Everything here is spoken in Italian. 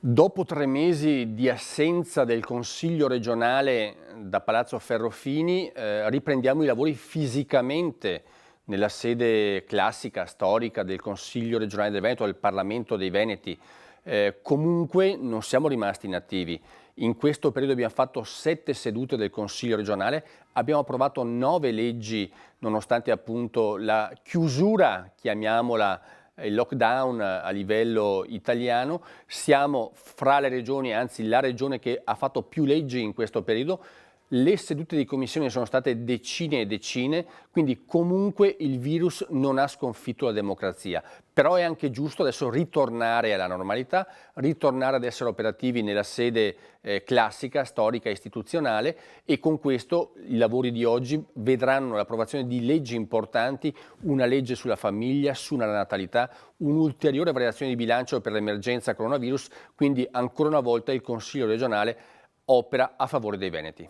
Dopo 3 mesi di assenza del Consiglio regionale da Palazzo Ferrofini, riprendiamo i lavori fisicamente nella sede classica, storica del Consiglio regionale del Veneto, del Parlamento dei Veneti. Comunque non siamo rimasti inattivi. In questo periodo abbiamo fatto 7 sedute del Consiglio regionale, abbiamo approvato 9 leggi nonostante appunto la chiusura, chiamiamola, il lockdown a livello italiano. Siamo fra le regioni, anzi la regione che ha fatto più leggi in questo periodo. Le sedute di commissione sono state decine e decine, quindi comunque il virus non ha sconfitto la democrazia. Però è anche giusto adesso ritornare alla normalità, ritornare ad essere operativi nella sede classica, storica, istituzionale, e con questo i lavori di oggi vedranno l'approvazione di leggi importanti, una legge sulla famiglia, sulla natalità, un'ulteriore variazione di bilancio per l'emergenza coronavirus, quindi ancora una volta il Consiglio regionale opera a favore dei veneti.